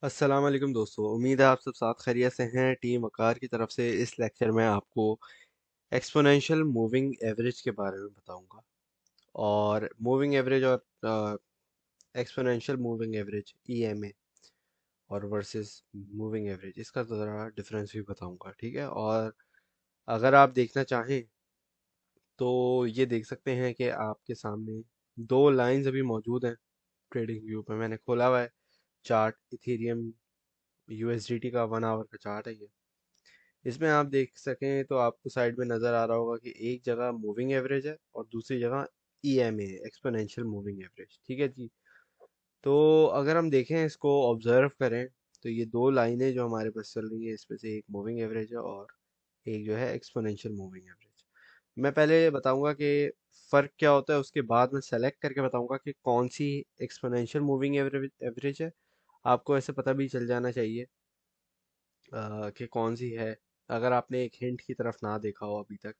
अस्सलाम वालेकुम दोस्तों। उम्मीद है आप सब साथ खैरियत से हैं। टीम वकार की तरफ से इस लेक्चर में आपको एक्सपोनेंशियल मूविंग एवरेज के बारे में बताऊंगा। और मूविंग एवरेज और एक्सपोनेंशियल मूविंग एवरेज ईएमए और वर्सेस मूविंग एवरेज, इसका ज़रा डिफरेंस भी बताऊंगा, ठीक है। और अगर आप देखना चाहें तो ये देख सकते हैं कि आपके सामने दो लाइंस अभी मौजूद हैं। ट्रेडिंग व्यू पे मैंने खोला हुआ है चार्ट, इथेरियम यूएसडीटी का 1 आवर का चार्ट है ये। इसमें आप देख सकें तो आपको साइड में नज़र आ रहा होगा कि एक जगह मूविंग एवरेज है और दूसरी जगह ईएमए, एक्सपोनेंशियल मूविंग एवरेज, ठीक है जी। तो अगर हम देखें, इसको ऑब्जर्व करें, तो ये दो लाइनें जो हमारे पास चल रही है, इसमें से एक मूविंग एवरेज है और एक जो है एक्सपोनेंशियल मूविंग एवरेज। मैं पहले ये बताऊंगा कि फ़र्क क्या होता है, उसके बाद मैं सेलेक्ट करके बताऊंगा कि कौन सी एक्सपोनेंशियल मूविंग एवरेज है। आपको ऐसे पता भी चल जाना चाहिए कि कौन सी है। अगर आपने एक हिंट की तरफ ना देखा हो अभी तक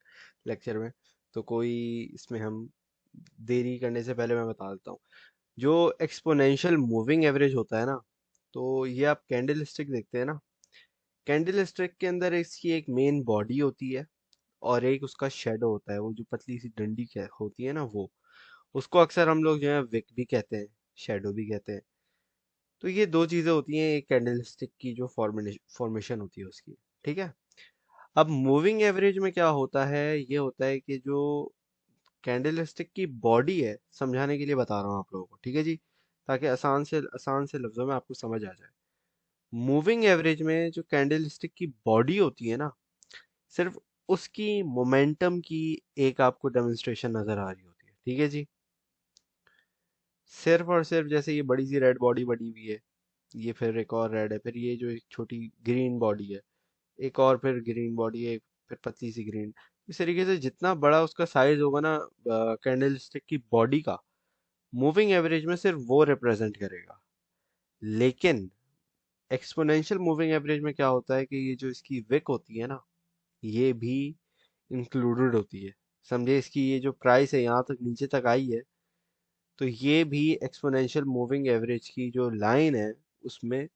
लेक्चर में, तो कोई इसमें हम देरी करने से पहले मैं बता देता हूँ। जो एक्सपोनेंशियल मूविंग एवरेज होता है ना, तो ये आप कैंडल स्टिक देखते हैं ना, कैंडल स्टिक के अंदर इसकी एक मेन बॉडी होती है और एक उसका शेडो होता है, वो जो पतली सी डंडी होती है ना, वो उसको अक्सर हम लोग जो है विक भी कहते हैं, शेडो भी कहते हैं। तो ये दो चीजें होती हैं एक कैंडल स्टिक की, जो फॉर्मेशन होती है उसकी, ठीक है। अब मूविंग एवरेज में क्या होता है, ये होता है कि जो कैंडलस्टिक की बॉडी है, समझाने के लिए बता रहा हूँ आप लोगों को, ठीक है जी, ताकि आसान से लफ्जों में आपको समझ आ जाए। मूविंग एवरेज में जो कैंडलस्टिक की बॉडी होती है ना, सिर्फ उसकी मोमेंटम की एक आपको डेमोन्स्ट्रेशन नजर आ रही होती है, ठीक है जी। सिर्फ और सिर्फ जैसे ये बड़ी सी रेड बॉडी बनी हुई है, ये फिर एक और रेड है, फिर ये जो एक छोटी ग्रीन बॉडी है, एक और फिर ग्रीन बॉडी है, फिर पतली सी ग्रीन। इस तरीके से जितना बड़ा उसका साइज होगा ना कैंडल स्टिक की बॉडी का, मूविंग एवरेज में सिर्फ वो रिप्रेजेंट करेगा। लेकिन एक्सपोनेंशियल मूविंग एवरेज में क्या होता है कि ये जो इसकी विक होती है ना, ये भी इंक्लूडेड होती है। समझे, इसकी ये जो प्राइस है यहाँ तक नीचे तक आई है, तो ये भी एक्सपोनेंशियल मूविंग एवरेज की जो लाइन है उसमें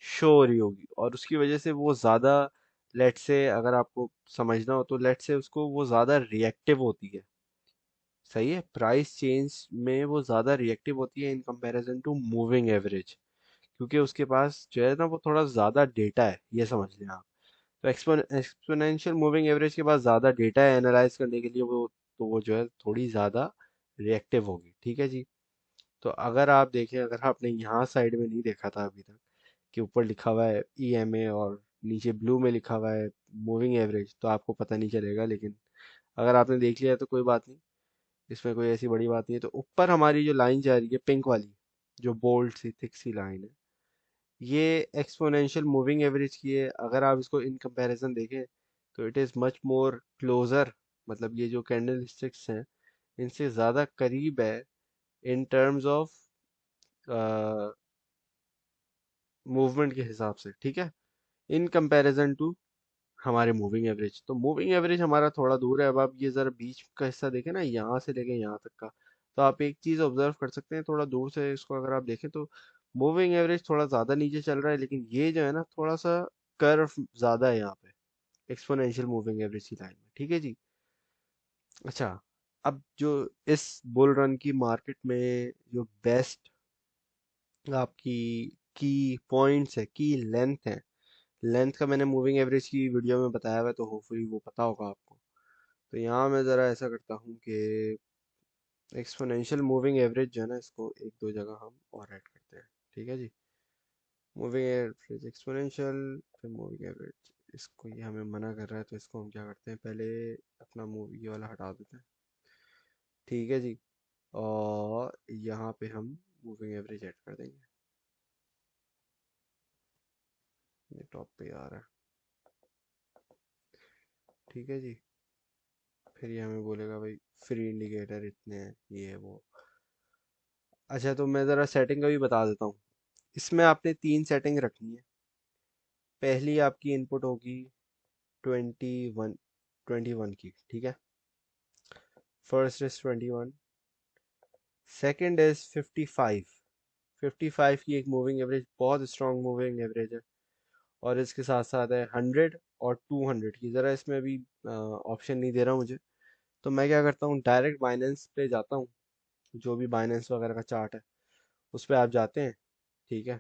शो हो रही होगी, और उसकी वजह से वो ज़्यादा, लेट से अगर आपको समझना हो तो लेट से उसको वो ज़्यादा रिएक्टिव होती है। सही है, प्राइस चेंज में वो ज़्यादा रिएक्टिव होती है in comparison to moving average, क्योंकि उसके पास जो है ना वो थोड़ा ज़्यादा डेटा है, ये समझ लें आप। तो एक्सपोनेंशियल मूविंग एवरेज के पास ज़्यादा डेटा है एनालाइज करने के लिए, वो तो वो जो है थोड़ी ज़्यादा रिएक्टिव होगी, ठीक है जी। तो अगर आप देखें, अगर आपने यहाँ साइड में नहीं देखा था अभी तक कि ऊपर लिखा हुआ है ईएमए और नीचे ब्लू में लिखा हुआ है मूविंग एवरेज, तो आपको पता नहीं चलेगा। लेकिन अगर आपने देख लिया तो कोई बात नहीं, इसमें कोई ऐसी बड़ी बात नहीं है। तो ऊपर हमारी जो लाइन जा रही है पिंक वाली, जो बोल्ड सी थिक सी लाइन है, ये एक्सपोनेंशियल मूविंग एवरेज की है। अगर आप इसको इन कंपैरिजन देखें तो it is much more closer, मतलब ये जो कैंडल स्टिक्स हैं इनसे ज़्यादा करीब है इन टर्म्स ऑफ मूवमेंट के हिसाब से, ठीक है, इन कंपैरिजन टू हमारे मूविंग एवरेज। तो मूविंग एवरेज हमारा थोड़ा दूर है। अब आप ये जरा बीच का हिस्सा देखें ना, यहाँ से लेके यहाँ तक का, तो आप एक चीज ऑब्जर्व कर सकते हैं थोड़ा दूर से इसको अगर आप देखें तो मूविंग एवरेज थोड़ा ज्यादा नीचे चल रहा है, लेकिन ये जो है ना थोड़ा सा कर्व ज्यादा है यहाँ पे एक्सपोनेंशियल मूविंग एवरेज की लाइन में, ठीक है जी। अच्छा, अब जो इस बुल रन की मार्केट में जो बेस्ट आपकी की पॉइंट्स है, की लेंथ है, लेंथ का मैंने मूविंग एवरेज की वीडियो में बताया हुआ है, तो होपफुली वो पता होगा आपको। तो यहाँ मैं ज़रा ऐसा करता हूँ कि एक्सपोनेंशियल मूविंग एवरेज जो है ना, इसको एक दो जगह हम और ऐड करते हैं, ठीक है जी। मूविंग एवरेज एक्सपोनेंशियल, फिर मूविंग एवरेज, इसको ये हमें मना कर रहा है, तो इसको हम क्या करते हैं, पहले अपना मूव ये वाला हटा देते हैं, ठीक है जी। और यहाँ पे हम मूविंग एवरेज ऐड कर देंगे, ये टॉप पे आ रहा है, ठीक है जी। फिर ये हमें बोलेगा भाई फ्री इंडिकेटर इतने हैं, ये है वो। अच्छा, तो मैं ज़रा सेटिंग का भी बता देता हूँ। इसमें आपने तीन सेटिंग रखनी है। पहली आपकी इनपुट होगी 21, 21 की, ठीक है। फर्स्ट इज 21, सेकंड इज 55, 55 की एक मूविंग एवरेज बहुत स्ट्रॉन्ग मूविंग एवरेज है। और इसके साथ साथ है 100 और 200 की। ज़रा इसमें अभी ऑप्शन नहीं दे रहा मुझे, तो मैं क्या करता हूँ, डायरेक्ट बाइनेंस पे जाता हूँ। जो भी बाइनेंस वगैरह का चार्ट है उस पर आप जाते हैं, ठीक है।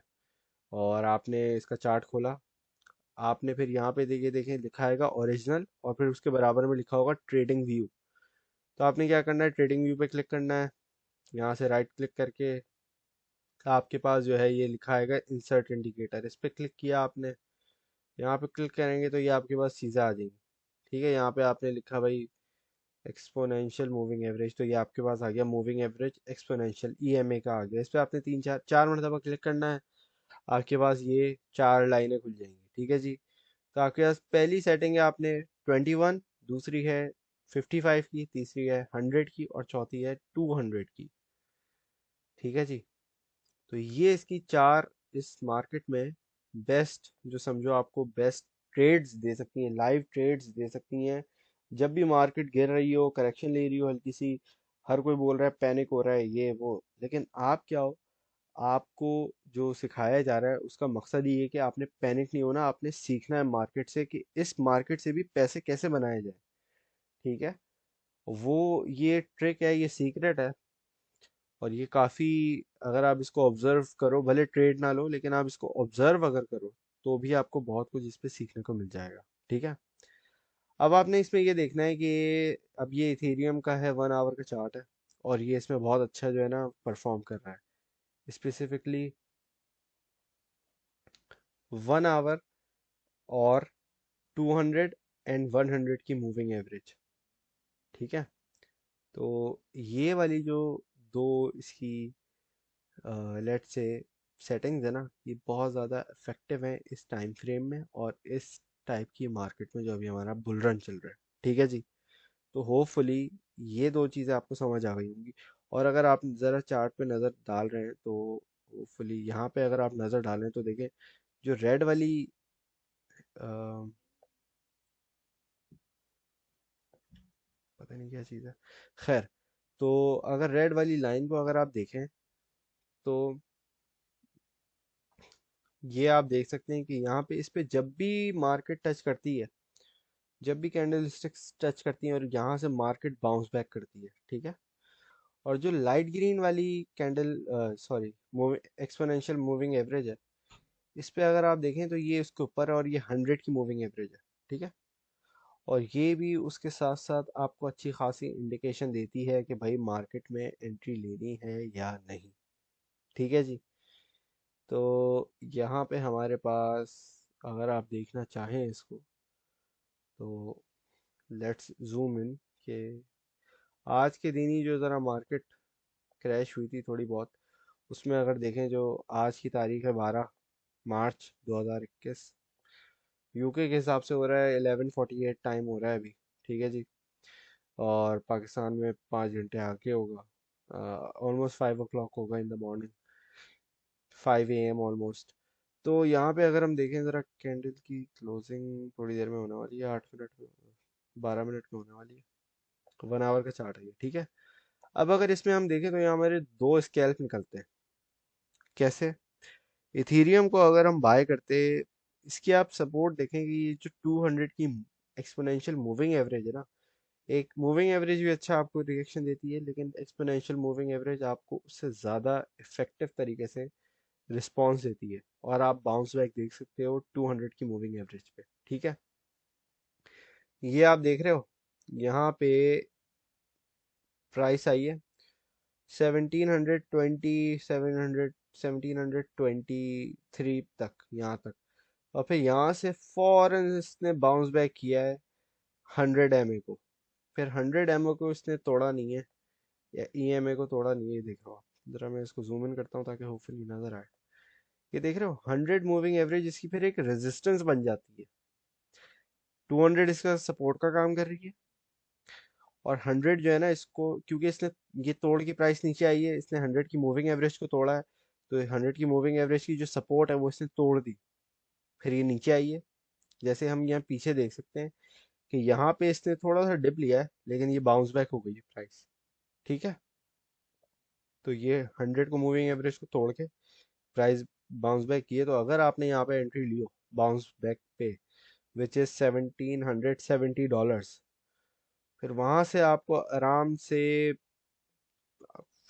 और आपने इसका चार्ट खोला, आपने फिर यहाँ पे देखिए देखें लिखा आएगा ओरिजिनल, और फिर उसके बराबर में लिखा होगा ट्रेडिंग व्यू। तो आपने क्या करना है, ट्रेडिंग व्यू पे क्लिक करना है। यहाँ से राइट क्लिक करके आपके पास जो है ये लिखा आएगा इंसर्ट इंडिकेटर, इस पर क्लिक किया आपने। यहाँ पे क्लिक करेंगे तो ये आपके पास चीज़ें आ जाएंगी, ठीक है। यहाँ पे आपने लिखा भाई एक्सपोनेंशियल मूविंग एवरेज, तो ये आपके पास आ गया मूविंग एवरेज एक्सपोनेंशियल ईएमए का आ गया। इस पे आपने तीन चार चार मरतबा क्लिक करना है, आपके पास ये चार लाइनें खुल जाएंगी, ठीक है जी। तो आपके पास पहली सेटिंग है आपने 21, दूसरी है 55 की, तीसरी है 100 की, और चौथी है 200 की, ठीक है जी। तो ये इसकी चार इस मार्केट में बेस्ट, जो समझो आपको बेस्ट ट्रेड्स दे सकती हैं, लाइव ट्रेड्स दे सकती हैं। जब भी मार्केट गिर रही हो, करेक्शन ले रही हो हल्की सी, हर कोई बोल रहा है पैनिक हो रहा है ये वो, लेकिन आप क्या हो, आपको जो सिखाया जा रहा है उसका मकसद ये है कि आपने पैनिक नहीं होना, आपने सीखना है मार्केट से कि इस मार्केट से भी पैसे कैसे बनाए जाए, ठीक है। वो ये ट्रिक है, ये सीक्रेट है। और ये काफ़ी, अगर आप इसको ऑब्जर्व करो, भले ट्रेड ना लो, लेकिन आप इसको ऑब्जर्व अगर करो तो भी आपको बहुत कुछ इस पे सीखने को मिल जाएगा, ठीक है। अब आपने इसमें ये देखना है कि अब ये इथेरियम का है 1 आवर का चार्ट है, और ये इसमें बहुत अच्छा जो है ना परफॉर्म कर रहा है, स्पेसिफिकली 1 आवर और 200 एंड 100 की मूविंग एवरेज, ठीक है। तो ये वाली जो दो इसकी लेट से सेटिंग्स है ना, ये बहुत ज़्यादा इफेक्टिव हैं इस टाइम फ्रेम में और इस टाइप की मार्केट में जो अभी हमारा बुल रन चल रहा है, ठीक है जी। तो होपफुली ये दो चीज़ें आपको समझ आ गई होंगी। और अगर आप ज़रा चार्ट पे नज़र डाल रहे हैं तो होपफुली यहाँ पे अगर आप नज़र डालें तो देखें जो रेड वाली पता नहीं क्या चीज़ है, खैर। तो अगर रेड वाली लाइन को अगर आप देखें तो ये आप देख सकते हैं कि यहाँ पे इस पे जब भी मार्केट टच करती है, जब भी कैंडल स्टिक्स टच करती हैं और यहाँ से मार्केट बाउंस बैक करती है, ठीक है। और जो लाइट ग्रीन वाली candle, sorry, exponential moving average है, इस पे अगर आप देखें तो ये उसके ऊपर है और ये 100 की मूविंग एवरेज है, ठीक है। और ये भी उसके साथ साथ आपको अच्छी खासी इंडिकेशन देती है कि भाई मार्केट में एंट्री लेनी है या नहीं, ठीक है जी। तो यहाँ पे हमारे पास, अगर आप देखना चाहें इसको, तो लेट्स जूम इन के आज के दिन ही जो ज़रा मार्केट क्रैश हुई थी थोड़ी बहुत, उसमें अगर देखें जो आज की तारीख है 12 मार्च 2021, यूके के हिसाब से हो रहा है 11:48 टाइम हो रहा है अभी, ठीक है जी। और पाकिस्तान में 5 घंटे आगे होगा, ऑलमोस्ट 5 o'clock होगा in the morning, 5 AM almost. तो यहाँ पे अगर हम देखें ज़रा कैंडल की क्लोजिंग थोड़ी देर में होने वाली है, 8 मिनट में, 12 मिनट में होने वाली है। 1 आवर का चार्ट है ये, ठीक है। अब अगर इसमें हम देखें तो यहाँ हमारे दो स्कैल्प निकलते हैं। कैसे? इथीरियम को अगर हम बाय करते, इसकी आप सपोर्ट देखेंगे, ये जो 200 की एक्सपोनेंशियल मूविंग एवरेज है ना, एक मूविंग एवरेज भी अच्छा आपको रिएक्शन देती है, लेकिन एक्सपोनेंशियल मूविंग एवरेज आपको उससे ज़्यादा इफेक्टिव तरीके से रिस्पॉन्स देती है। और आप बाउंस बैक देख सकते हो 200 की मूविंग एवरेज पे, ठीक है। ये आप देख रहे हो यहाँ पे प्राइस आई है 1720, 1723 तक, यहाँ तक। और फिर यहाँ से फौरन इसने बाउंस बैक किया है 100 MA को। फिर 100 MA को इसने तोड़ा नहीं है, या EMA को तोड़ा नहीं है, ये देख रहे हो आप। जरा मैं इसको जूम इन करता हूँ ताकि होपफुली नजर आए। ये देख रहे हो 100 मूविंग एवरेज इसकी फिर एक रेजिस्टेंस बन जाती है, 200 इसका सपोर्ट का काम कर रही है, और 100 जो है ना इसको, क्योंकि इसने ये तोड़ की प्राइस नीचे आई है, इसने 100 की मूविंग एवरेज को तोड़ा है, तो 100 की मूविंग एवरेज की जो सपोर्ट है वो इसने तोड़ दी, फिर ये नीचे आई है। जैसे हम यहाँ पीछे देख सकते हैं कि यहाँ पे इसने थोड़ा सा डिप लिया है, लेकिन ये बाउंस बैक हो गई है प्राइस, ठीक है। तो ये 100 को मूविंग एवरेज को तोड़ के प्राइस बाउंस बैक किए, तो अगर आपने यहाँ पे एंट्री लियो बाउंस बैक पे विच इज $1770, फिर वहां से आपको आराम से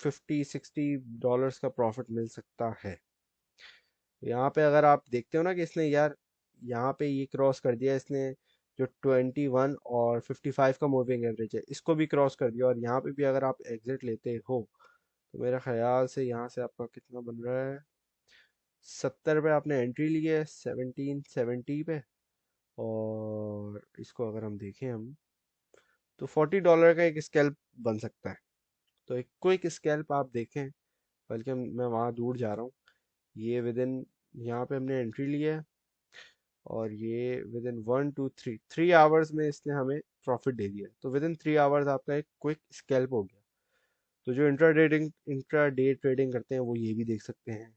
$50-60 का प्रॉफिट मिल सकता है। यहाँ पे अगर आप देखते हो ना कि इसने यार यहाँ पे ये क्रॉस कर दिया इसने, जो 21 और 55 का मूविंग एवरेज है इसको भी क्रॉस कर दिया, और यहाँ पे भी अगर आप एग्जिट लेते हो तो मेरा ख्याल से यहाँ से आपका कितना बन रहा है, 70 पे आपने एंट्री ली है 1770 पे, और इसको अगर हम देखें हम तो $40 का एक स्कैल्प बन सकता है। तो एक क्विक स्कैल्प आप देखें, बल्कि मैं वहाँ दूर जा रहा हूँ, ये विद इन, यहाँ पे हमने एंट्री ली है और ये विद इन 1 2 3 आवर्स में इसने हमें प्रॉफिट दे दिया, तो विद इन 3 आवर्स आपका एक क्विक स्कैल्प हो गया। तो जो इंट्रा डे ट्रेडिंग करते हैं वो ये भी देख सकते हैं,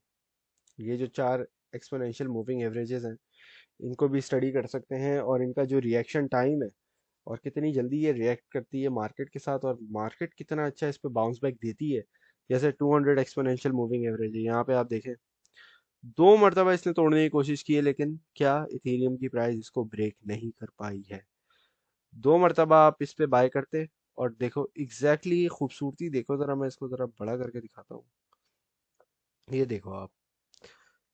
ये जो 4 एक्सपोनेंशियल मूविंग एवरेजेस हैं इनको भी स्टडी कर सकते हैं, और इनका जो रिएक्शन टाइम है और कितनी जल्दी ये रिएक्ट करती है मार्केट के साथ, और मार्केट कितना अच्छा इस पे बाउंस बैक देती है। जैसे 200 एक्सपोनेंशियल मूविंग एवरेज है, यहाँ पे आप देखें 2 मरतबा इसने तोड़ने की कोशिश की है, लेकिन क्या इथेरियम की प्राइस इसको ब्रेक नहीं कर पाई है। 2 मरतबा आप इस पे बाय करते, और देखो एग्जैक्टली ये खूबसूरती देखो जरा, मैं इसको जरा बड़ा करके दिखाता हूँ। ये देखो आप,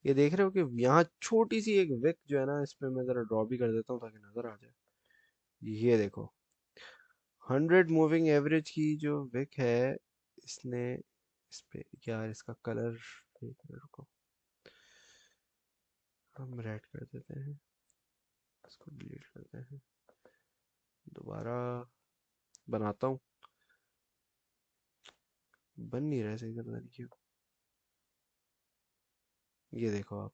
ये देख रहे हो कि यहाँ छोटी सी एक विक जो है ना, इस पे मैं जरा ड्रॉ भी कर देता हूँ ताकि नजर आ जाए। ये देखो 100 मूविंग एवरेज की जो विक है, इसने इस पे यार इसका कलर देख रहे को हम रेड कर देते हैं, इसको डिलीट करते हैं, दोबारा बनाता हूँ, बन नहीं रहा है सही से, पता नहीं क्यों। ये देखो आप,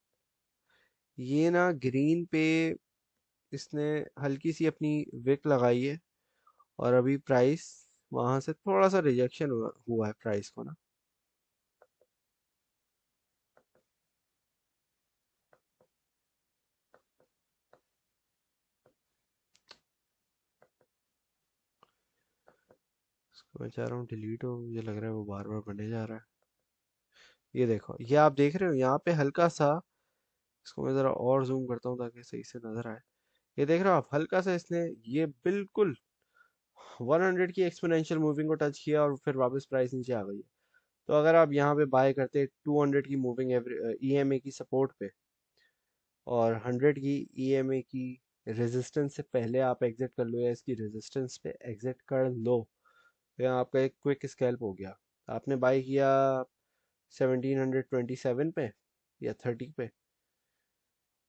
ये ना ग्रीन पे इसने हल्की सी अपनी विक लगाई है, और अभी प्राइस वहां से थोड़ा सा रिजेक्शन हुआ है प्राइस को ना। इसको मैं चाह रहा हूँ डिलीट हो, मुझे लग रहा है वो बार बार बने जा रहा है। ये देखो, ये आप देख रहे हो यहाँ पे हल्का सा, इसको मैं ज़रा और जूम करता हूँ ताकि सही से नज़र आए। ये देख रहे हो आप, हल्का सा इसने ये बिल्कुल 100 की एक्सपोनेंशियल मूविंग को टच किया और फिर वापस प्राइस नीचे आ गई है। तो अगर आप यहाँ पे बाय करते 200 की मूविंग ईएमए की सपोर्ट पे, और 100 की ईएमए की रेजिस्टेंस से पहले आप एग्जिट कर लो, या इसकी रेजिस्टेंस पे एग्जिट कर लो, तो यहाँ आपका एक क्विक स्कैल्प हो गया। आपने बाय किया 1727 पे या 30 पे,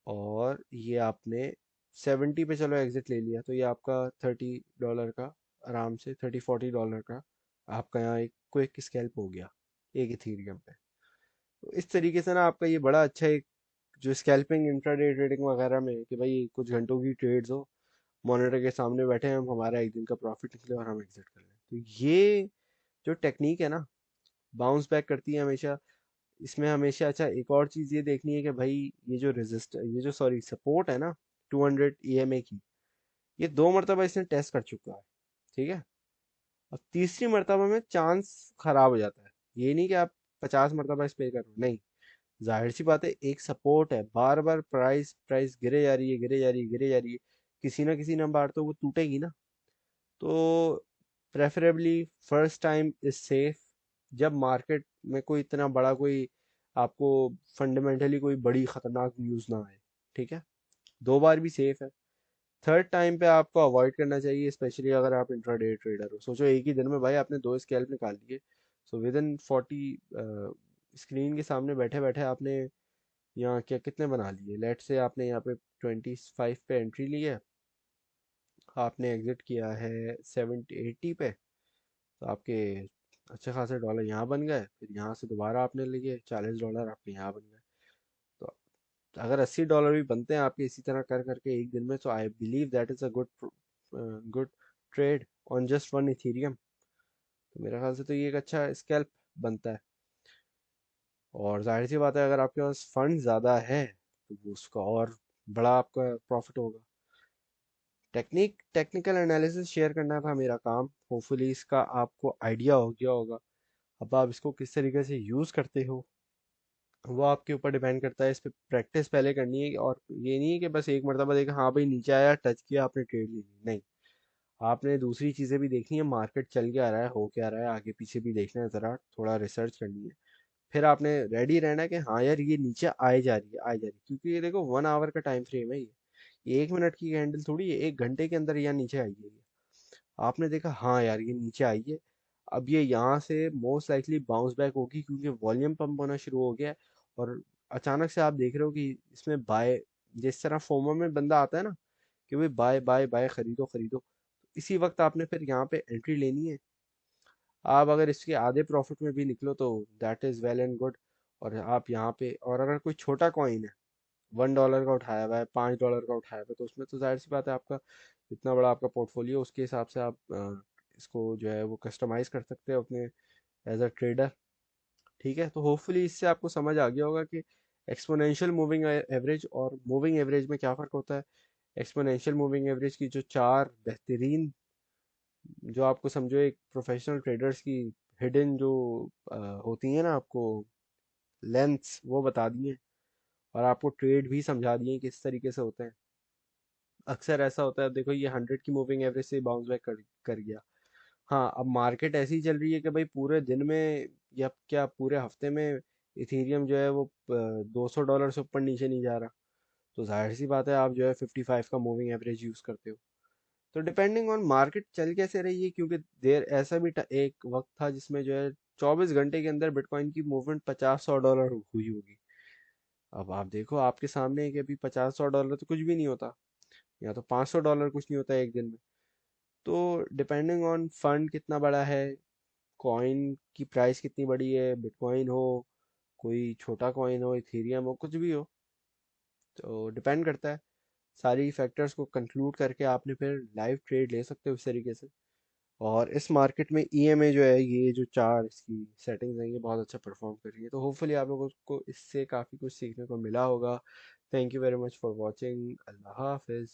और ये आपने 70 पे चलो एग्जिट ले लिया, तो ये आपका $30 का, आराम से $30-40 का आपका यहाँ एक क्विक स्कैल्प हो गया एक इथीरियम पे। तो इस तरीके से ना आपका ये बड़ा अच्छा एक जो स्कैल्पिंग इंट्राडे ट्रेडिंग वगैरह में, कि भाई कुछ घंटों की ट्रेड्स हो, मॉनिटर के सामने बैठे हैं हम, हमारा एक दिन का प्रॉफिट निकले और हम एग्जिट कर लें, तो ये जो टेक्निक है ना, बाउंस बैक करती है हमेशा। इसमें हमेशा अच्छा एक और चीज़ ये देखनी है कि भाई ये जो सॉरी सपोर्ट है ना 200 ईएमए की, ये 2 मरतबा इसने टेस्ट कर चुका है, ठीक है। और तीसरी मरतबा में चांस खराब हो जाता है, ये नहीं कि आप 50 मरतबा इस पे करो, नहीं। जाहिर सी बात है, एक सपोर्ट है, बार बार प्राइस प्राइस गिरे जा रही है, गिरे जा रही है, गिरे जा रही है, किसी ना किसी बार तो वो टूटेगी ना। तो preferably first time is safe, जब मार्केट में कोई इतना बड़ा कोई आपको फंडामेंटली कोई बड़ी खतरनाक न्यूज़ ना आए, ठीक है। 2 बार भी सेफ है, थर्ड टाइम पे आपको अवॉइड करना चाहिए, स्पेशली अगर आप इंट्राडे ट्रेडर हो। सोचो एक ही दिन में भाई आपने 2 स्कैल्प निकाल लिए, सो विद इन 40 स्क्रीन के सामने बैठे बैठे आपने यहाँ क्या कितने बना लिए, लेट से आपने यहाँ पे 25 पे एंट्री ली है, आपने एग्जिट किया है 70-80 पे, तो आपके अच्छे खासे डॉलर यहाँ बन गए, फिर यहाँ से दोबारा आपने लिए $40 आपके यहाँ बन गए। तो अगर $80 भी बनते हैं आपके इसी तरह कर करके एक दिन में, तो I believe that is a good trade on just one Ethereum. तो मेरे ख्याल से तो ये एक अच्छा स्कैल्प बनता है, और जाहिर सी बात है अगर आपके पास फंड ज़्यादा है तो वो उसका और बड़ा आपका प्रॉफिट होगा। टेक्निकल एनालिसिस शेयर करना था मेरा काम, होपफुली इसका आपको आइडिया हो गया होगा। अब आप इसको किस तरीके से यूज़ करते हो वो आपके ऊपर डिपेंड करता है। इस पे प्रैक्टिस पहले करनी है, और ये नहीं है कि बस एक मरतबा देखा हाँ भाई नीचे आया टच किया आपने ट्रेड ले ली, नहीं। आपने दूसरी चीज़ें भी देखनी है, मार्केट चल क्या रहा है, हो क्या रहा है, आगे पीछे भी देखना है, ज़रा थोड़ा रिसर्च करनी है। फिर आपने रेडी रहना है कि हाँ यार ये नीचे आए जा रही है, आए जा रही है, क्योंकि ये देखो 1 आवर का टाइम फ्रेम है ये 1 मिनट की कैंडल थोड़ी है, 1 घंटे के अंदर यहाँ नीचे आई है ये। आपने देखा हाँ यार ये नीचे आई है, अब ये यहाँ से मोस्ट लाइकली बाउंस बैक होगी, क्योंकि वॉल्यूम पंप होना शुरू हो गया है। और अचानक से आप देख रहे हो कि इसमें बाय, जिस तरह फोमो में बंदा आता है ना कि भाई बाय बाय बाय, खरीदो खरीदो, इसी वक्त आपने फिर यहाँ पे एंट्री लेनी है। आप अगर इसके आधे प्रॉफिट में भी निकलो तो that is well and good. और आप यहाँ पे, और अगर कोई छोटा कॉइन है, $1 का उठाया हुआ है, $5 का उठाया हुआ है, तो उसमें तो जाहिर सी बात है आपका इतना बड़ा आपका पोर्टफोलियो, उसके हिसाब से आप इसको जो है वो कस्टमाइज कर सकते हो अपने एज अ ट्रेडर। ठीक है, तो होपफुली इससे आपको समझ आ गया होगा कि एक्सपोनेंशियल मूविंग एवरेज और मूविंग एवरेज में क्या फ़र्क होता है। एक्सपोनेंशियल मूविंग एवरेज की जो चार बेहतरीन, जो आपको समझो एक प्रोफेशनल ट्रेडर्स की हिडन जो होती है ना आपको लेंथ्स, वो बता दिए, और आपको ट्रेड भी समझा दिए किस तरीके से होते हैं। अक्सर ऐसा होता है, देखो ये 100 की मूविंग एवरेज से बाउंस बैक कर गया। हाँ, अब मार्केट ऐसी चल रही है कि भाई पूरे दिन में या क्या पूरे हफ्ते में इथेरियम जो है वो $200 से ऊपर नीचे नहीं जा रहा। तो जाहिर सी बात है आप जो है 55 का मूविंग एवरेज यूज़ करते हो। तो डिपेंडिंग ऑन मार्केट चल कैसे रही है, क्योंकि देर ऐसा भी एक वक्त था जिसमें जो है 24 घंटे के अंदर बिटकॉइन की मूवमेंट 50-100 डॉलर हुई होगी। अब आप देखो आपके सामने है कि अभी 50-100 डॉलर तो कुछ भी नहीं होता, या तो $500 कुछ नहीं होता एक दिन में। तो डिपेंडिंग ऑन फंड कितना बड़ा है, कॉइन की प्राइस कितनी बड़ी है, बिटकॉइन हो, कोई छोटा कॉइन हो, इथेरियम हो, कुछ भी हो, तो डिपेंड करता है। सारी फैक्टर्स को कंक्लूड करके आपने फिर लाइव ट्रेड ले सकते हो इस तरीके से। और इस मार्केट में ईएमए जो है, ये जो चार इसकी सेटिंग्स हैं, ये बहुत अच्छा परफॉर्म कर रही है। तो होपफुली आप लोगों को इससे काफ़ी कुछ सीखने को मिला होगा। Thank you very much for watching. अल्लाह हाफिज़।